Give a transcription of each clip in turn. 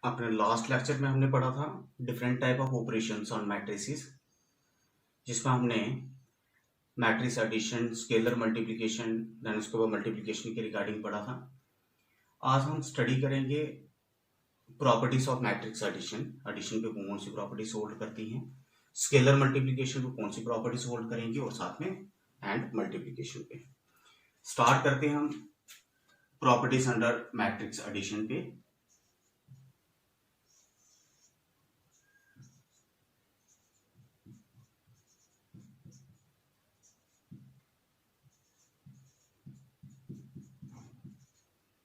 अपने last lecture में हमने पढ़ा था different type of operations on matrices, जिसमें हमने matrix addition, scalar multiplication, then उसके बाद मल्टीप्लिकेशन के रिगार्डिंग पढ़ा था। आज हम स्टडी करेंगे properties of matrix addition. Addition पे कौन सी प्रॉपर्टीज होल्ड करती हैं, स्केलर मल्टीप्लिकेशन पे कौन सी प्रॉपर्टीज होल्ड करेंगी, और साथ में एंड मल्टीप्लिकेशन पे। स्टार्ट करते हैं हम प्रॉपर्टीज अंडर मैट्रिक्स एडिशन पे।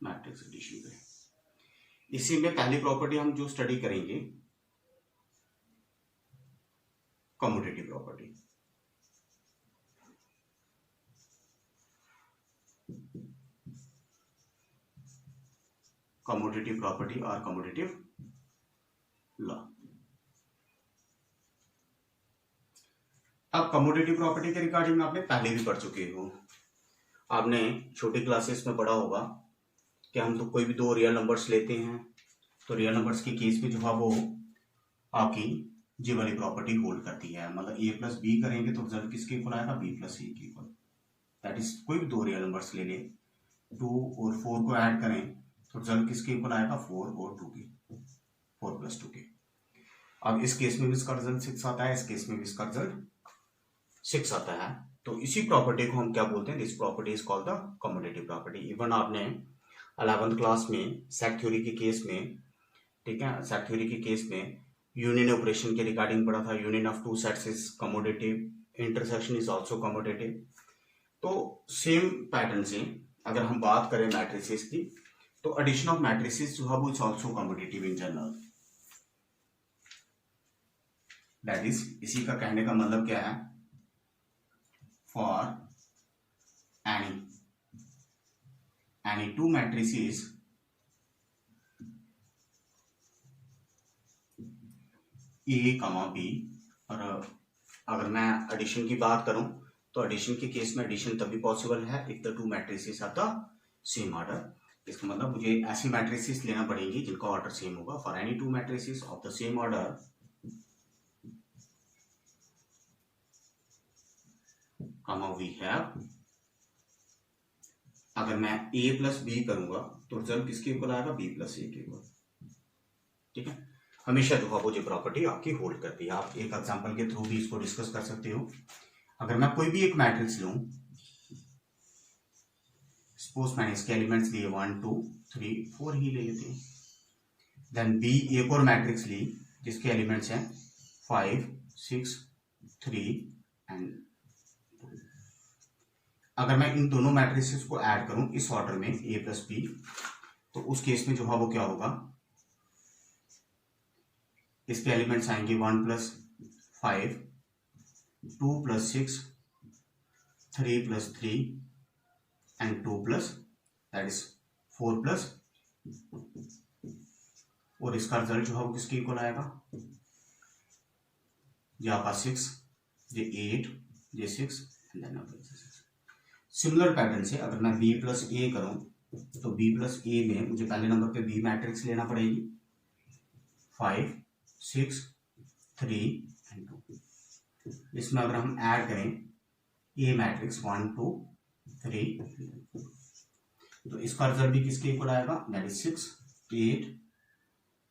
मैट्रिक्स एडिशन पे इसी में पहली प्रॉपर्टी हम जो स्टडी करेंगे, कम्यूटेटिव प्रॉपर्टी। कम्यूटेटिव प्रॉपर्टी और कम्यूटेटिव लॉ। अब कम्यूटेटिव प्रॉपर्टी के रिगार्डिंग आपने पहले भी पढ़ चुके हो। आपने छोटी क्लासेस में पढ़ा होगा कि हम तो कोई भी दो रियल नंबर्स लेते हैं, तो रियल नंबर्स के केस में जो है वो आपकी जी वाली प्रॉपर्टी होल्ड करती है। मतलब a प्लस बी करेंगे तो रिजल्ट किसके इक्वल आएगा, b प्लस ए के इक्वल। दैट इज कोई भी दो रियल नंबर्स ले लें, 2 और 4 को ऐड करें तो रिजल्ट किसके इक्वल आएगा, 4 और 2 के, 4 प्लस 2 के। अब इस केस में भी इसका रिजल्ट 6 आता है, इस केस में भी इसका रिजल्ट 6 आता है। तो इसी प्रॉपर्टी को हम क्या बोलते हैं, this property is called the commutative property. Even आपने 11th क्लास में सेट थ्योरी के केस में, ठीक है, सेट थ्योरी के केस में यूनियन ऑपरेशन के रिगार्डिंग पढ़ा था। Union of two sets is commutative, intersection is also commutative. तो सेम पैटर्न से अगर हम बात करें मैट्रिसेस की, तो एडिशन ऑफ मैट्रिसेस जो है वो is also commutative in general. That is, इसी का कहने का मतलब क्या है, for any two matrices A, B, और अगर मैं एडिशन की बात करूं तो एडिशन के केस में एडिशन तभी पॉसिबल है if the two matrices are the same order. इसका मतलब मुझे ऐसी मैट्रिसेस लेना पड़ेंगी जिनका ऑर्डर सेम होगा। For any two matrices of the same order we have, अगर मैं a प्लस बी करूंगा तो रिजल्ट किसके इक्वल आएगा, b प्लस ए के इक्वल। ठीक है, हमेशा जो है वो जो प्रॉपर्टी आपकी होल्ड करती है। आप एक एग्जांपल के थ्रू भी इसको डिस्कस कर सकते हो। अगर मैं कोई भी एक मैट्रिक्स लूं, सपोज मैंने इसके एलिमेंट्स लिए 1 2 3 4 ही ले लेते हैं। देन b एक और मैट्रिक्स ली जिसके एलिमेंट्स हैं 5 6 3 एंड। अगर मैं इन दोनों मैट्रिसेस को ऐड करूं इस ऑर्डर में a प्लस बी, तो उस केस में जो है वो क्या होगा, इसके एलिमेंट्स आएंगे 1 plus 5, 2 plus 6, 3 plus 3 and 2 plus, that is 4 plus, और इसका रिजल्ट जो है वो किसके इक्वल आएगा, ये आपका 6, ये 8, ये 6 एंड देन 6। सिमिलर पैटर्न से अगर मैं b प्लस ए करूं तो b प्लस ए में मुझे पहले नंबर पे b मैट्रिक्स लेना पड़ेगी, 5 6 3 एंड 2। इसमें अगर हम ऐड करें a मैट्रिक्स 1 2 3 तो इसका रिजल्ट भी किसके इक्वल आएगा, दैट इज 6 8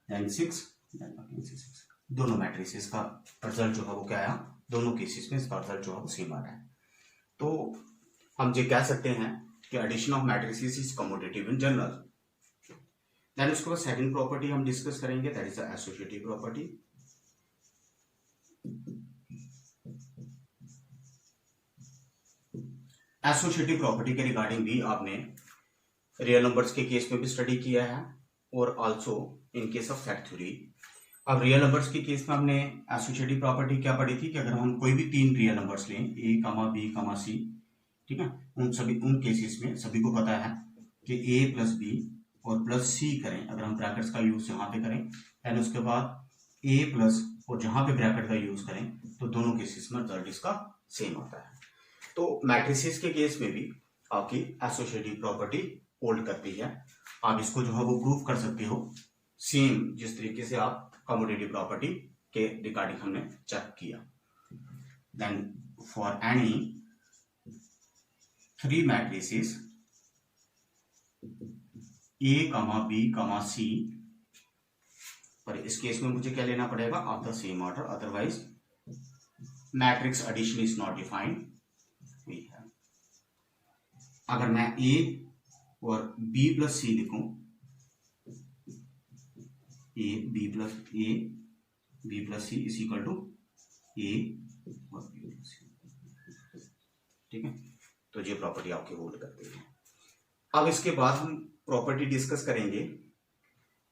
देन 6 देन 6। दोनों मैट्रिक्स का रिजल्ट जो है वो क्या आया, दोनों केसेस में इसका रिजल्ट जो है वो सेम आ रहा है। तो हम ये कह सकते हैं कि addition of matrices is commutative in general. Then उसके बाद सेकंड प्रॉपर्टी हम डिस्कस करेंगे, that is the associative property. Associative property के रिगार्डिंग भी आपने रियल नंबर्स के केस में भी स्टडी किया है और also in case of set theory. अब रियल नंबर्स के केस में हमने एसोसिएटिव प्रॉपर्टी क्या पढ़ी थी कि अगर हम कोई भी तीन रियल नंबर्स लें a, b, c, ठीक है, उन केसेस में सभी को पता है कि a प्लस बी और प्लस c करें, अगर हम ब्रैकेट्स का यूज यहाँ पे करें, एंड उसके बाद a प्लस और जहां पे ब्रैकेट का यूज करें तो दोनों केसेस में रिजल्ट इसका सेम आता है। तो मैट्रिसेस के केस में भी आपकी एसोसिएटिव प्रॉपर्टी होल्ड करती है। आप इसको जो है वो प्रूव कर सकते हो सेम जिस तरीके से आप कमोडिटी प्रॉपर्टी के रिगार्डिंग हमने चेक किया। Then for any 3 matrices A, B, C, पर इस केस में मुझे क्या लेना पड़ेगा, of the same order, otherwise matrix addition is not defined. अगर मैं A और B प्लस C लिखूं, A B plus C is equal to A और B प्लस C, ठीक है। तो ये प्रॉपर्टी आपकी होल्ड करती है। अब इसके बाद हम प्रॉपर्टी डिस्कस करेंगे,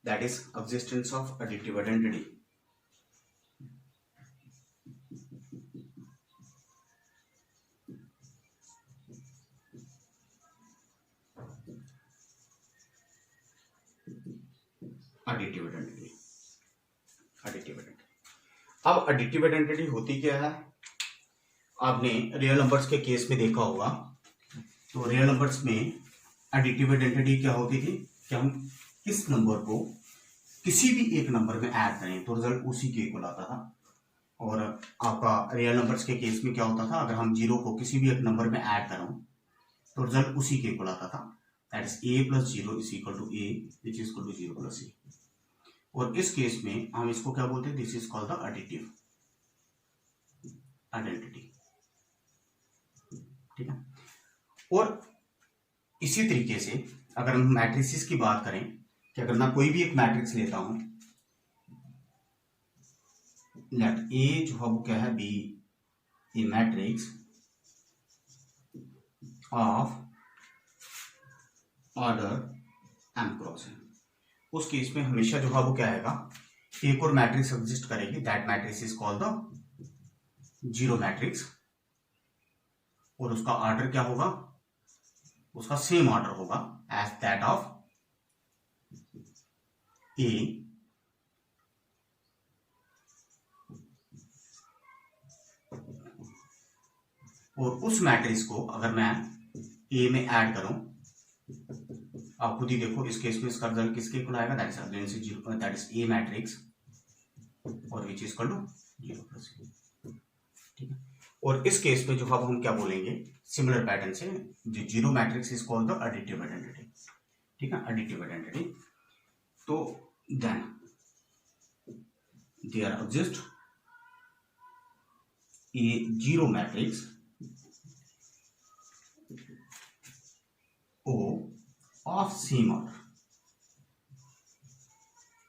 that is existence of additive identity. Additive identity अब एडिटिव आइडेंटिटी होती क्या है, आपने रियल नंबर्स के केस में देखा होगा। तो रियल नंबर्स में एडिटिव आइडेंटिटी क्या होती थी कि हम किस नंबर को किसी भी एक नंबर में ऐड करें तो रिजल्ट उसी के इक्वल आता था। और आपका रियल नंबर्स के केस में क्या होता था, अगर हम 0 को किसी भी एक नंबर में ऐड करें तो रिजल्ट उसी के इक्वल आता था, that is A plus 0 is equal to A which is equal to 0 plus A। और इस केस में हम इसको क्या बोलते हैं, this is called the additive identity, ठीक है। और इसी तरीके से अगर हम मैट्रिसेस की बात करें कि अगर मैं कोई भी एक मैट्रिक्स लेता हूं, लेट A जो है वो क्या है, be a matrix of order m cross n, उस केस में हमेशा जो है वो क्या आएगा, एक और मैट्रिक्स एग्जिस्ट करेगी, that matrix is called the zero matrix. और उसका ऑर्डर क्या होगा, उसका सेम ऑर्डर होगा एज दैट ऑफ A और उस मैट्रिक्स को अगर मैं A में ऐड करूं, आप खुद ही देखो इस केस में इसका रिजल्ट किसके इक्वल आएगा, दैट इज A मैट्रिक्स और which is equal to 0 plus, ठीक है। और इस केस में जो अब हम क्या बोलेंगे, सिमिलर पैटर्न से, जो zero matrix is called the additive identity, ठीक है, एडिटिव आइडेंटिटी। तो then there exist a zero matrix O of same order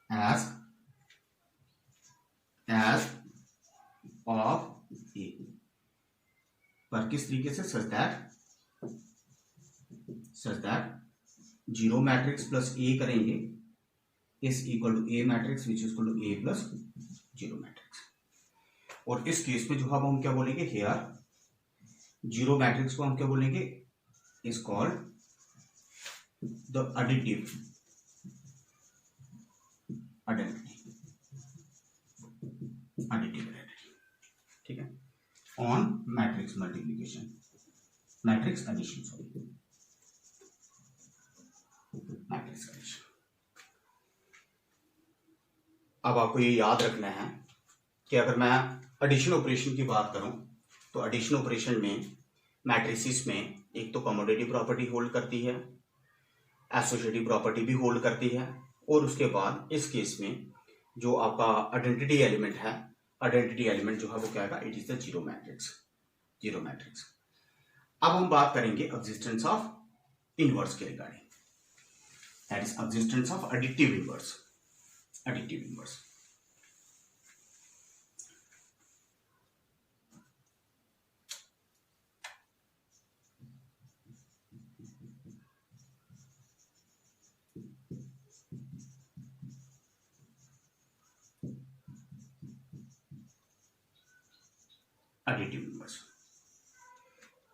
as of A, पर किस तरीके से, such that zero matrix plus A करेंगे is equal to A matrix which is equal to A plus zero matrix. और इस case में जो हम क्या बोलेंगे, हियर जीरो मैट्रिक्स को हम क्या बोलेंगे, is called the additive identity, ठीक है, on matrix multiplication, matrix addition, sorry matrix addition. अब आपको ये याद रखना है कि अगर मैं एडिशन ऑपरेशन की बात करूं तो एडिशन ऑपरेशन में मैट्रिसेस में एक तो कमोडिटी प्रॉपर्टी होल्ड करती है, एसोसिएटिव प्रॉपर्टी भी होल्ड करती है, और उसके बाद इस केस में जो आपका आइडेंटिटी एलिमेंट है, आइडेंटिटी एलिमेंट जो है वो क्या है, it is the zero matrix. अब हम बात करेंगे एग्जिस्टेंस ऑफ इनवर्स के regarding, that is existence of additive inverse. Additive inverse.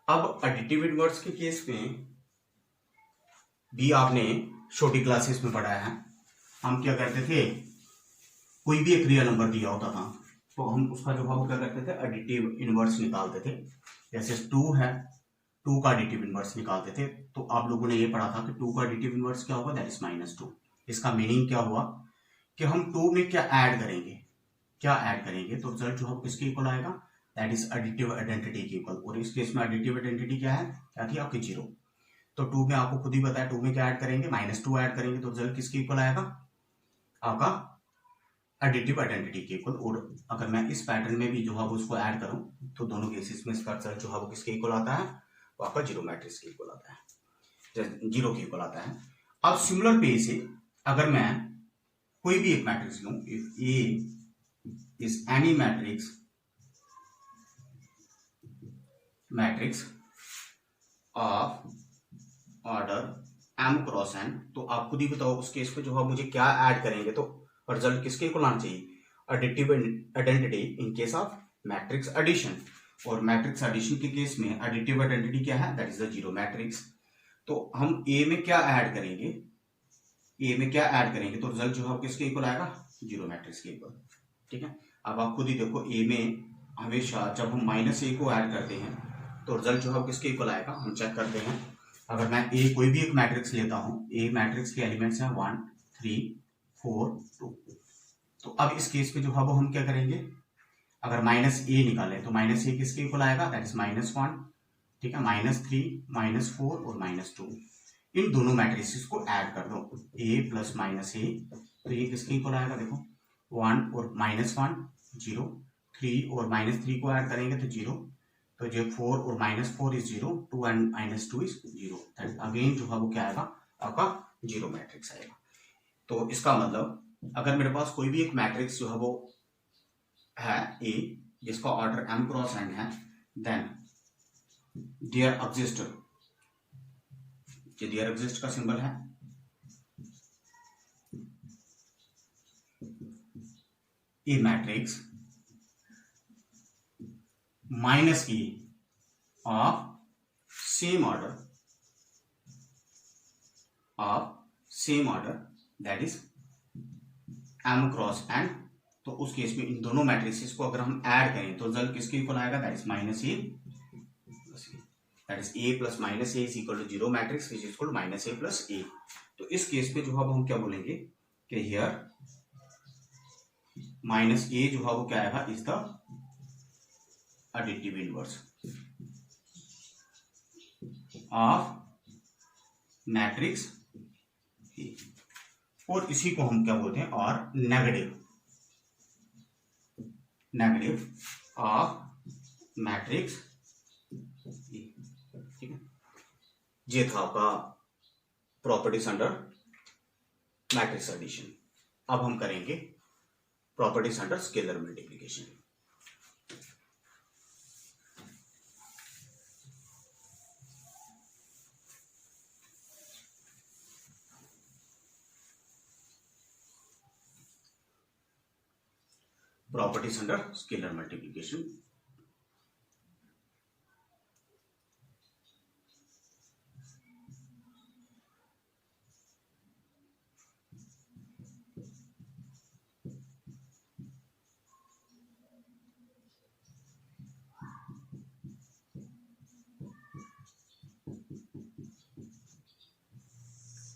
अब एडिटिव इनवर्स के केस में भी आपने छोटी क्लासेस में पढ़ा है। हम क्या करते थे, कोई भी एक रियल नंबर दिया होता था तो हम उसका जो है क्या करते थे, एडिटिव इनवर्स निकालते थे। जैसे 2 है, 2 का एडिटिव इनवर्स निकालते थे। तो आप लोगों ने ये पढ़ा था कि 2 का एडिटिव इनवर्स क्या होगा, दैट इज -2। इसका मीनिंग क्या हुआ कि हम 2 में क्या ऐड करेंगे, तो रिजल्ट जो है किसके इक्वल आएगा, दैट इज एडिटिव आइडेंटिटी के इक्वल। और इस केस में एडिटिव आइडेंटिटी क्या है, क्या थी आपकी 0। तो 2 में आपको खुद ही पता है 2 में क्या ऐड करेंगे, -2 ऐड करेंगे, तो रिजल्ट किसके इक्वल आएगा, आपका एडिटिव आइडेंटिटी के इक्वल। और अगर मैं इस पैटर्न में भी जो है उसको ऐड करूं तो दोनों केसेस में इसका रिजल्ट जो है वो किसके इक्वल आता है, वो आपका 0 मैट्रिक्स के इक्वल आता है, 0 के इक्वल आता है। अब सिमिलर पे से अगर मैं कोई भी एक मैट्रिक्स लूं, if A is any matrix of order m cross n, तो आप खुद ही बताओ उस केस पे जो है मुझे क्या ऐड करेंगे, तो रिजल्ट किसके इक्वल आना चाहिए, additive identity in case of matrix addition. और मैट्रिक्स एडिशन के केस में एडिटिव आइडेंटिटी क्या है, दैट इज द 0 मैट्रिक्स। तो हम ए में क्या ऐड करेंगे, तो रिजल्ट जो है किसके इक्वल आएगा, 0 मैट्रिक्स के इक्वल। ठीक है, अब आप खुद ही देखो ए में हमेशा जब हम -a को ऐड करते हैं तो रिजल्ट जो है किसके इक्वल आएगा, हम चेक करते हैं। अगर मैं ए कोई भी एक मैट्रिक्स लेता हूं, ए मैट्रिक्स के एलिमेंट्स हैं 1 3 4 2, तो अब इस केस में जो है वो हम क्या करेंगे, अगर -a निकालें तो -a किसके इक्वल आएगा, दैट इज -1। ठीक है, -3 -4 और -2, इन दोनों मैट्रिक्स को ऐड कर दो, a प्लस -a, तो ये किसके इक्वल आएगा, देखो 1 और -1 0, 3 और -3 को ऐड करेंगे तो 0, तो जो 4 और -4 इज 0, 2 एंड -2 इज 0, अगेन जो है वो क्या आएगा, आपका 0 मैट्रिक्स आएगा। तो इसका मतलब अगर मेरे पास कोई भी एक मैट्रिक्स जो है वो है ए जिसका ऑर्डर m क्रॉस n है, देन देयर एग्जिस्ट का सिंबल है A matrix -e of same order that is m cross n। तो उस केस में इन दोनों मैट्रिक्स को अगर हम ऐड करें तो रिजल्ट किसके इक्वल आएगा, that is a plus -a is equal to 0 matrix which is equal to -a plus a। तो इस केस पे जो है हम क्या बोलेंगे कि हियर -a जो है वो क्या आएगा, is the additive inverse of matrix A, और इसी को हम क्या बोलते हैं, और नेगेटिव ऑफ मैट्रिक्स ए। ठीक है, ये था आपका प्रॉपर्टीज अंडर मैट्रिक्स एडिशन। अब हम करेंगे properties under scalar multiplication. Properties under scalar multiplication.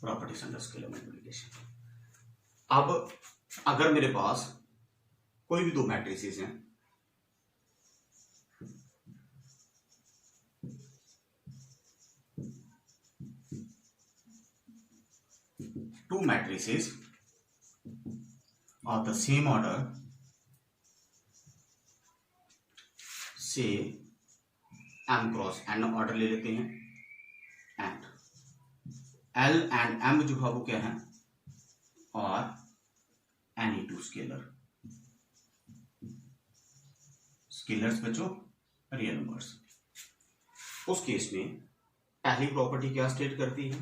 Properties under scalar multiplication. अब अगर मेरे पास कोई भी दो मैट्रिसेस हैं, two matrices of the same order, से m क्रॉस n ऑर्डर ले लेते हैं, एंड l एंड m जो है वो क्या है, और एनी टू स्केलर्स बच्चों रियल नंबर्स। उस केस में पहली प्रॉपर्टी क्या स्टेट करती है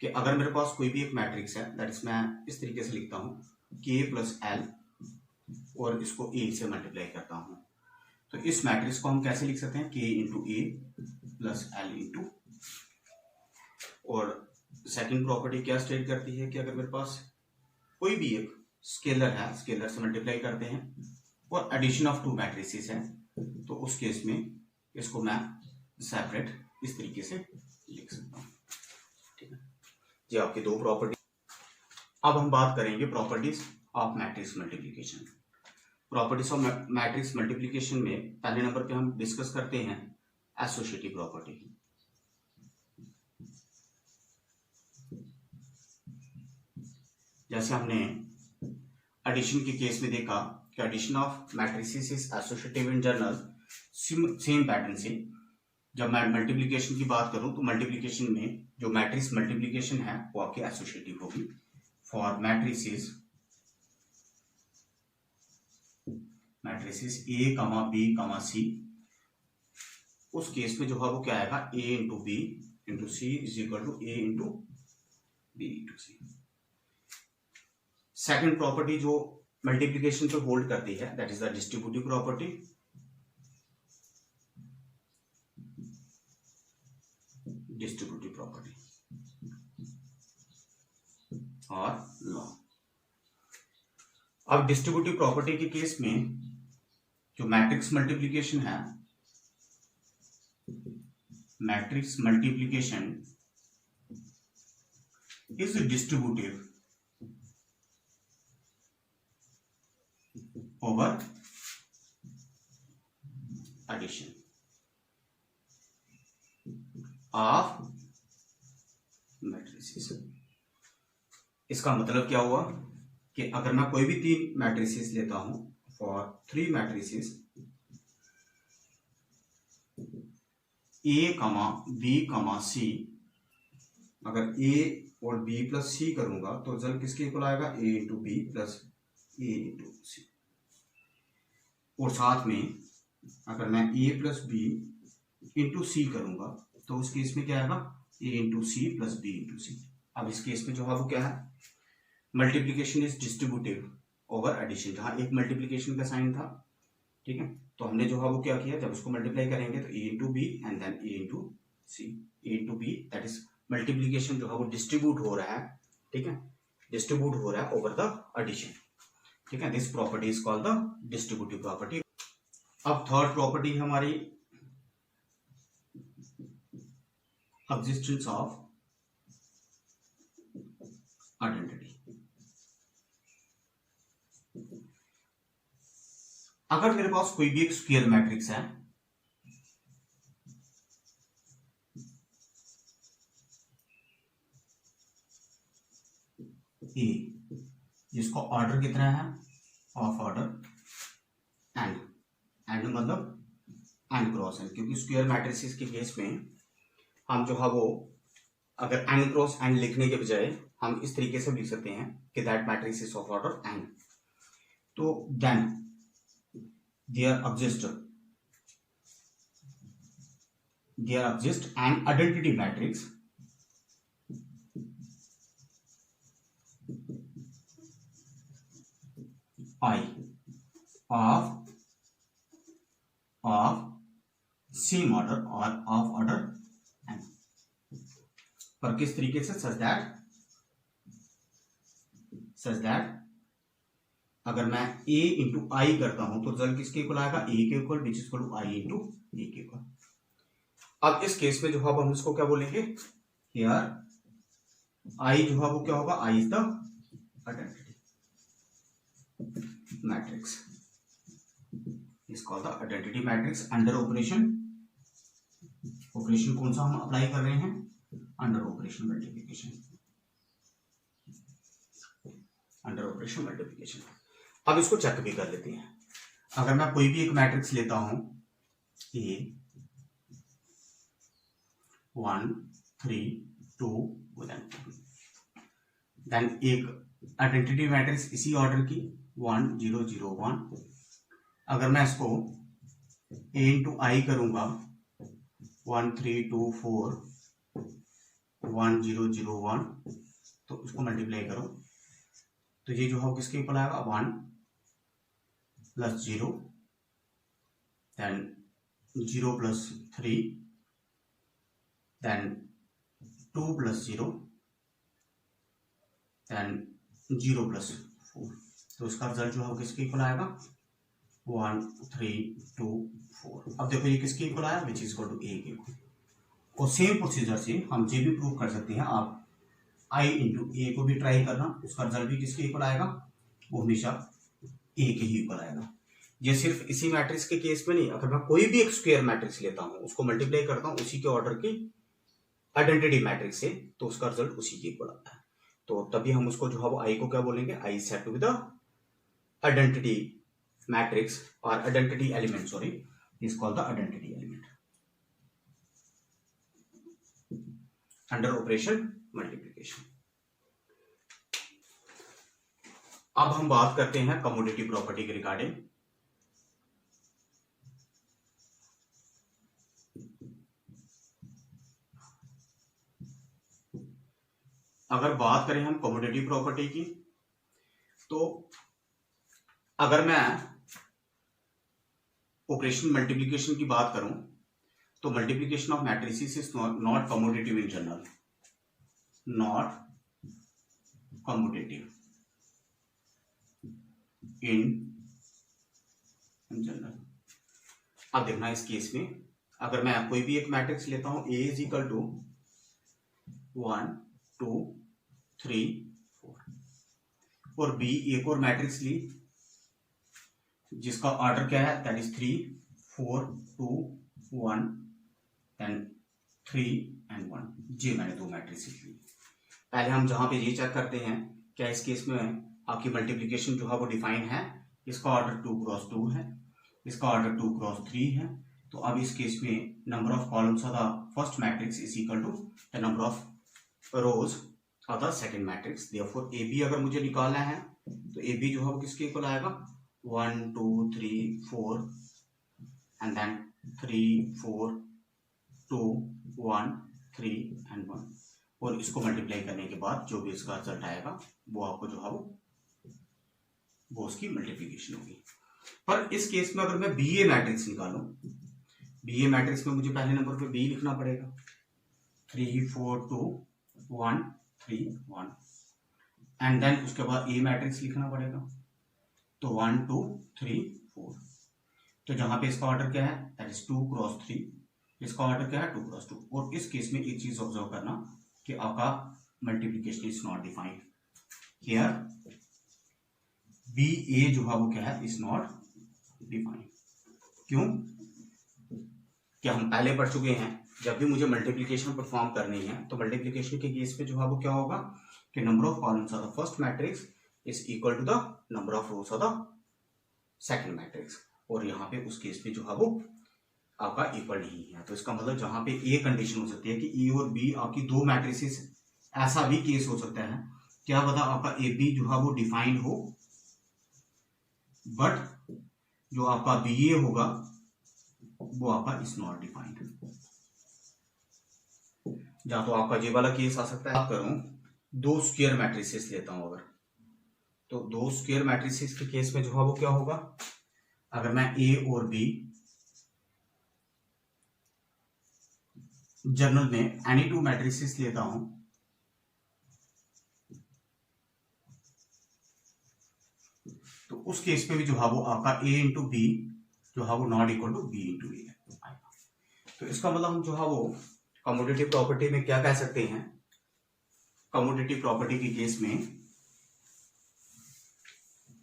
कि अगर मेरे पास कोई भी एक मैट्रिक्स है, दैट इज मैं इस तरीके से लिखता हूं k प्लस l और इसको a से मल्टीप्लाई करता हूं, तो इस मैट्रिक्स को हम कैसे लिख सकते हैं, k इंटू ए प्लस l इंटू। और सेकंड प्रॉपर्टी क्या स्टेट करती है कि अगर मेरे पास कोई भी एक स्केलर है, स्केलर से मल्टीप्लाई करते हैं और एडिशन ऑफ टू मैट्रिसेस है, तो उस केस में इसको मैं सेपरेट इस तरीके से लिख सकता हूं। ठीक है, ये आपकी दो प्रॉपर्टी। अब हम बात करेंगे properties of matrix multiplication. Properties of matrix multiplication में पहले नंबर पे हम डिस्कस करते हैं एसोसिएटिव प्रॉपर्टी। जैसे हमने एडिशन के केस में देखा कि addition of matrices is associative in general, same pattern से जब मैं मल्टीप्लिकेशन की बात करूं तो मल्टीप्लिकेशन में जो मैट्रिक्स मल्टीप्लिकेशन है वो आपकी एसोसिएटिव होगी। फॉर मैट्रिसेस ए कमा बी कमा सी, उस केस में जो है वो क्या आएगा, A into B into C is equal to A into B into C. Second property जो मल्टीप्लिकेशन पे होल्ड करती है that is the distributive property. Distributive property और लॉ। अब डिस्ट्रीब्यूटिव प्रॉपर्टी के केस में जो मैट्रिक्स मल्टीप्लिकेशन है, matrix multiplication is distributive over addition of matrices। इसका मतलब क्या हुआ कि अगर मैं कोई भी 3 मैट्रिसेस लेता हूं, फॉर 3 मैट्रिसेस ए कमा बी कमा सी, अगर ए और बी प्लस सी करूंगा तो रिजल्ट किसके इक्वल आएगा, A into B plus A into C. और साथ में अगर मैं A plus B into C करूंगा तो उस केस में क्या आएगा, A into C plus B into C. अब इस केस में जो है वो क्या है, multiplication is distributive over addition, जहां एक मल्टीप्लिकेशन का साइन था, ठीक है, तो हमने जो है वो क्या किया, जब उसको मल्टीप्लाई करेंगे तो A into B and then A into C, A into B, that is multiplication जो है वो डिस्ट्रीब्यूट हो रहा है, ठीक है, डिस्ट्रीब्यूट हो रहा है ओवर द एडिशन, ठीक है। This property is called the distributive property. अब थर्ड प्रॉपर्टी हमारी एक्जिस्टेंस ऑफ आइडेंटिटी। अगर मेरे पास कोई भी एक स्क्वायर मैट्रिक्स है, ए, जिसको ऑर्डर कितना है, ऑफ ऑर्डर एन, एन मतलब एन क्रॉस एन, क्योंकि स्क्वायर मैट्रिसेस के केस में हम जो है वो अगर एन क्रॉस एन लिखने के बजाय हम इस तरीके से लिख सकते हैं कि that matrix is of order n. तो then there exist an identity matrix I of same order or of order n, पर किस तरीके से, सच दैट अगर मैं a इंटू आई करता हूं तो रिजल्ट किसके इक्वल आएगा, a के equal, which is equal to I into A के इक्वल। अब इस केस में जो है हम इसको क्या बोलेंगे, हियर आई जो है वो क्या होगा, I is the identity matrix is called the identity matrix under operation कौन सा हम अप्लाई कर रहे हैं, अंडर ऑपरेशन मल्टीप्लिकेशन। अब इसको चेक भी कर लेते हैं। अगर मैं कोई भी एक मैट्रिक्स लेता हूं, ए 1 3 2 देन एक आइडेंटिटी मैट्रिक्स इसी ऑर्डर की 1 0 0 1, अगर मैं इसको a इंटू आई करूंगा 1 3 2 4 1 0 0 1, तो इसको मल्टीप्लाई करो तो ये जो है किसके इक्वल आएगा, 1 plus 0 then 0 plus 3 then 2 plus 0 then 0 plus 4, तो इसका रिजल्ट जो है किसके इक्वल आएगा, 1 3 2 4। अब देखो ये किसके इक्वल आया, विच इज इक्वल टू ए के इक्वल। और सेम प्रोसीजर से हम ये भी प्रूव कर सकते हैं, आप आई इंटू ए को भी ट्राई करना, उसका रिजल्ट भी किसके इक्वल आएगा, वो हमेशा ए के ही इक्वल आएगा। ये सिर्फ इसी मैट्रिक्स के केस में नहीं, अगर मैं कोई भी एक स्क्वायर मैट्रिक्स लेता हूं, उसको मल्टीप्लाई करता हूं उसी के ऑर्डर की आइडेंटिटी मैट्रिक्स से, तो उसका रिजल्ट उसी के इक्वल आता है। तो तभी हम उसको जो है वो आई को क्या बोलेंगे, I said to be the identity matrix और identity element, sorry is called the identity element under operation multiplication. अब हम बात करते हैं कमोडिटी प्रॉपर्टी के रिगार्डिंग। अगर बात करें हम कमोडिटी प्रॉपर्टी की, तो अगर मैं ऑपरेशन मल्टीप्लिकेशन की बात करूं, तो multiplication of matrices is not commutative in general, not commutative in general. अब देखना इस केस में, अगर मैं कोई भी एक मैट्रिक्स लेता हूं, ए इज इक्वल टू 1 2 3 4, और बी एक और मैट्रिक्स ली जिसका ऑर्डर क्या है, दैट इज 3 4 2 1 एंड 3 एंड 1। जी मैंने दो मैट्रिक्स ली। पहले हम जहां पे ये चेक करते हैं क्या इस केस में आपकी मल्टीप्लिकेशन जो है वो डिफाइन है, इसका ऑर्डर 2 क्रॉस 2 है, इसका ऑर्डर 2 क्रॉस 3 है। तो अब इस केस में number of columns of the first matrix is equal to the number of rows of the second matrix. Therefore A B अगर मुझे निकालना है तो ए बी जो है वो किसके इक्वल आएगा, 1 2 3 4 एंड देन 3 4 2 1 3 एंड 1, और इसको मल्टीप्लाई करने के बाद जो भी इसका रिजल्ट आएगा वो आपको जो है वो उसकी मल्टीप्लिकेशन होगी। पर इस केस में अगर मैं बी ए मैट्रिक्स निकालूं, बी ए मैट्रिक्स में मुझे पहले नंबर पे बी लिखना पड़ेगा, 3 4 2 1 3 1, एंड देन उसके बाद ए मैट्रिक्स लिखना पड़ेगा, तो 1 2 3 4। तो जहां पे इसका ऑर्डर क्या है, दैट इज 2 क्रॉस 3, इसका ऑर्डर क्या है 2 क्रॉस 2। और इस केस में एक चीज ऑब्जर्व करना कि आपका multiplication is not defined here, B A जो है वो क्या है, इज नॉट डिफाइंड। क्यों, क्या हम पहले पढ़ चुके हैं, जब भी मुझे मल्टीप्लिकेशन परफॉर्म करनी है तो मल्टीप्लिकेशन के केस पे जो है वो क्या होगा कि number of columns of the first matrix is equal to the number of rows of the second matrix, और यहाँ पे उस केस पे जो है वो आपका इक्वल नहीं है। तो इसका मतलब जहां पे ए कंडीशन हो सकती है कि ए और बी आपकी दो मैट्रिसेस, ऐसा भी केस हो सकता है, क्या पता आपका ए बी जो है वो डिफाइंड हो, बट जो आपका बी ए होगा वो आपका इज नॉट डिफाइंड। जहां तो आपका ये वाला केस आ सकता है, आप करूं दो स्क्वायर मैट्रिसेस लेता हूं अगर, तो दो स्क्वायर मैट्रिसेस के केस में जो है वो क्या होगा, अगर मैं ए और बी जनरल में एनी टू मैट्रिसेस लेता हूं, तो उस केस में भी जो है वो आपका ए इंटू बी जो है वो not equal to B into A आएगा। तो इसका मतलब हम जो है वो कमोडिटी प्रॉपर्टी में क्या कह सकते हैं, कमोडिटी प्रॉपर्टी के केस में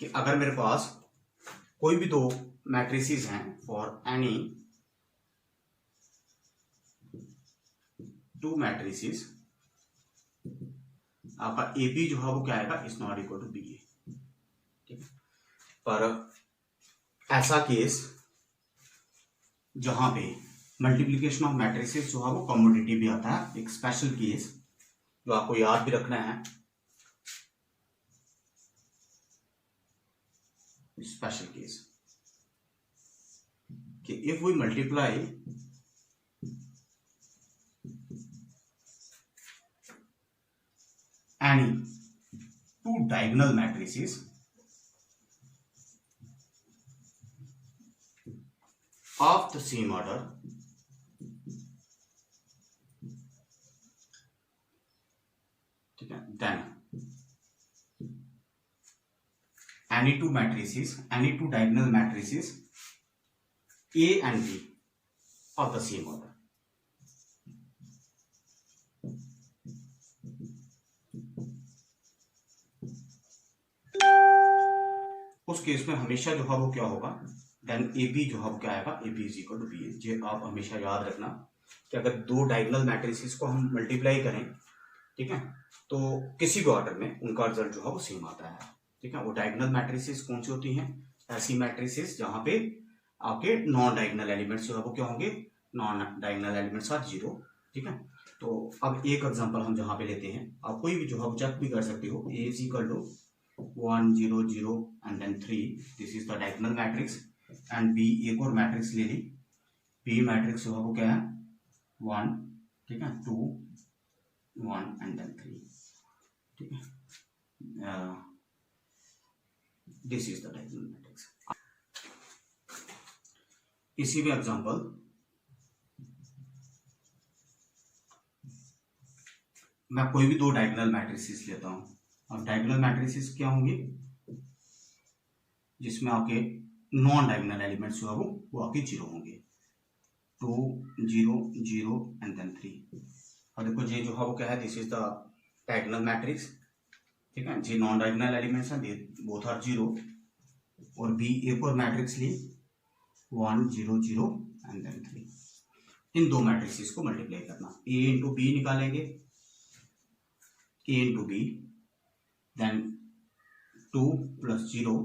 कि अगर मेरे पास कोई भी दो मैट्रिसेस हैं फॉर एनी टू मैट्रिसेस, आपका ए बी जो है वो क्या आएगा, is not equal to B A. ठीक है, पर ऐसा केस जहां पे मल्टीप्लिकेशन ऑफ मैट्रिसेस जो है वो कमोडिटी भी आता है, एक स्पेशल केस जो आपको याद भी रखना है, स्पेशल केस कि if we multiply any two diagonal matrices of the same order, then any two matrices, any two diagonal matrices A and B of the same order, उस केस में हमेशा जो है वो क्या होगा, देन ए बी जो है वो क्या आएगा, A B is equal to B A. ये आप हमेशा याद रखना कि अगर दो डायगोनल मैट्रिसेस को हम मल्टीप्लाई करें, ठीक है, तो किसी भी ऑर्डर में उनका रिजल्ट जो है वो सेम आता है। ठीक है, वो डायगोनल मैट्रिसेस कौन सी होती हैं, ऐसी मैट्रिसेस जहां पे आपके नॉन डायगोनल एलिमेंट्स जो है वो क्या होंगे, non diagonal elements are zero. ठीक है, तो अब एक एग्जांपल हम जहां पे लेते हैं, आप कोई भी जो है चेक भी कर सकते हो, A is equal to 1 0 0 and then 3, this is the diagonal matrix, and B एक और मैट्रिक्स ले ली, बी मैट्रिक्स जो है वो क्या है 1, ठीक है, 2 1 एंड देन 3, ठीक है, this is the diagonal matrix. इसी में एग्जांपल मैं कोई भी दो डायगोनल मैट्रिसेस लेता हूं। अब डायगोनल मैट्रिसेस क्या होंगे, जिसमें आपके नॉन डायगोनल एलिमेंट्स जो है वो आपके जीरो होंगे, 2 0 0 एंड देन 3। और देखो ये जो है वो क्या है, this is the diagonal matrix. ठीक है, जी नॉन डायगोनल एलिमेंट्स हैं, बोथ आर जीरो। और बी एक और मैट्रिक्स ली 1 0 0 एंड देन 3। इन दो मैट्रिक्स को मल्टीप्लाई करना, ए इंटू बी निकालेंगे, A into B, then 2 plus 0,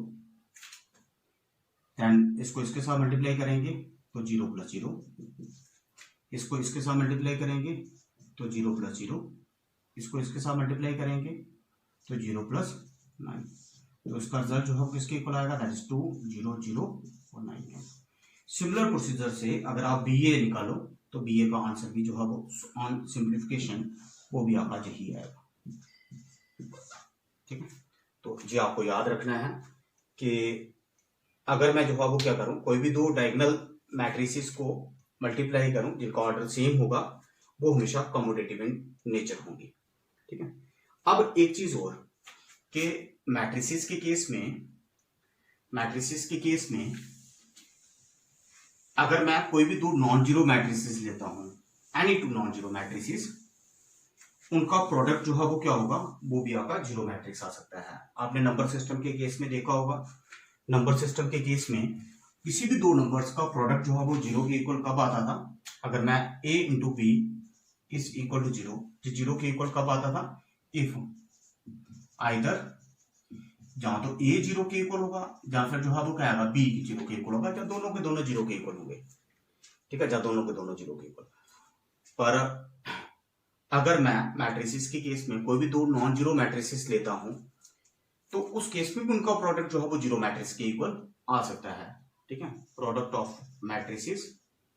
then इसको इसके साथ मल्टीप्लाई करेंगे तो 0 प्लस 0, इसको इसके साथ मल्टीप्लाई करेंगे तो 0 प्लस 0, इसको इसके साथ मल्टीप्लाई करेंगे तो 0 प्लस 9। तो इसका रिजल्ट जो है किसके इक्वल आएगा, दैट इज 2 0 0 और 9। सिमिलर प्रोसीजर से अगर आप बी ए निकालो तो बी ए का आंसर भी जो है वो ऑन सिंप्लीफिकेशन वो भी आपका यही आएगा। ठीक है, तो ये आपको याद रखना है कि अगर मैं जो है वो क्या करूं, कोई भी दो डायगोनल मैट्रिसेस को मल्टीप्लाई करूं जिनका ऑर्डर सेम होगा, वो हमेशा कम्यूटेटिव इन नेचर होंगे। ठीक है, अब एक चीज और कि मैट्रिसेस के केस में अगर मैं कोई भी दो नॉन जीरो मैट्रिसेस लेता हूं, any two non zero matrices, उनका प्रोडक्ट जो है वो क्या होगा, वो भी आपका जीरो मैट्रिक्स आ सकता है। आपने नंबर सिस्टम के केस में देखा होगा, नंबर सिस्टम के केस में किसी भी दो नंबर्स का प्रोडक्ट जो है वो जीरो के इक्वल कब आता था, अगर मैं a into B is equal to zero, zero के इक्वल कब आता था, इफ आइदर जहां तो a जीरो के इक्वल होगा, जहां फिर जो है वो क्या आएगा b जीरो के इक्वल होगा, जब दोनों के दोनों जीरो के इक्वल होंगे। ठीक है, जब दोनों के दोनों जीरो के इक्वल। पर अगर मैं मैट्रिसेस के केस में कोई भी दो नॉन जीरो मैट्रिसेस लेता हूं, तो उस केस में भी उनका प्रोडक्ट जो है वो जीरो मैट्रिक्स के इक्वल आ सकता है। ठीक है, प्रोडक्ट ऑफ मैट्रिसेस,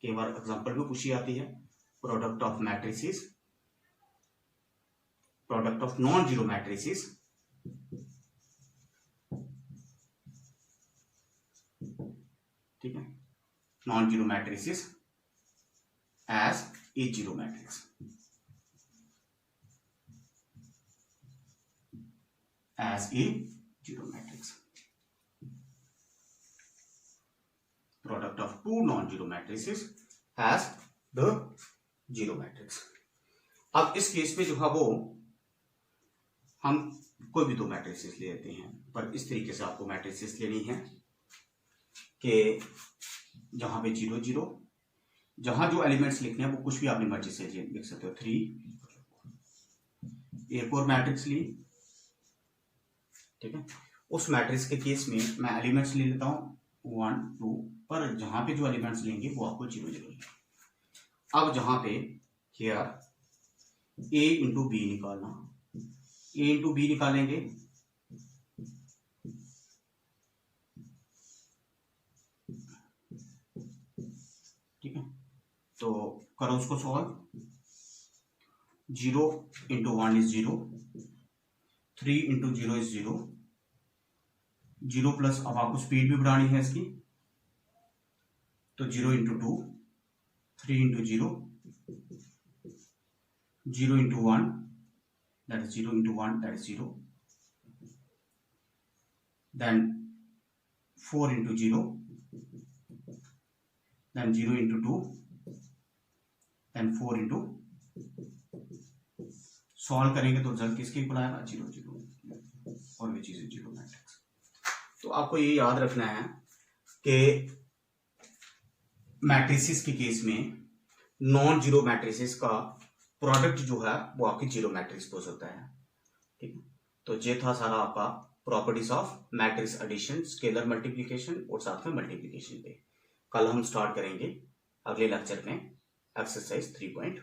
कई बार एग्जांपल में पूछी आती है, product of matrices, product of non zero matrices, ठीक है, non zero matrices as a zero matrix, as a zero matrix, product of two non-zero matrices as the zero matrix। अब इस case में जो है वो हम कोई भी दो मैट्रिसेस ले लेते हैं, पर इस तरीके से आपको मैट्रिसेस लेनी है कि जहां पे 0 0, जहां जो एलिमेंट्स लिखने हैं वो कुछ भी अपनी मर्जी से लिख सकते हो, 3, एक और मैट्रिक्स ली। ठीक है, उस मैट्रिक्स के केस में मैं एलिमेंट्स ले लेता हूं 1 2, पर जहां पे जो एलिमेंट्स लेंगे वो आपको 0 0 लेंगे। अब जहां पे हियर a इंटू बी निकालना, a इंटू बी निकालेंगे, ठीक है, तो करो उसको solve, 0 into 1 is 0, 3 into 0 is 0, 0 plus, अब आपको स्पीड भी बढ़ानी है इसकी, तो 0 into 2, 3 into 0, 0 into 1, that is 0 into 1, that is 0, then 4 into 0, then 0 into 2, then 4 into, solve करेंगे तो रिजल्ट किसके इक्वल आएगा, 0 0, और विच इज 0 मैट्रिक्स। तो आपको ये याद रखना है कि मैट्रिसेस के केस में नॉन जीरो मैट्रिसेस का प्रोडक्ट जो है वो आपकी जीरो मैट्रिक्स हो सकता है। ठीक है, तो ये था सारा आपका properties of matrix addition, scalar multiplication और साथ में मल्टीप्लिकेशन पे। कल हम स्टार्ट करेंगे अगले लेक्चर में एक्सरसाइज 3.1।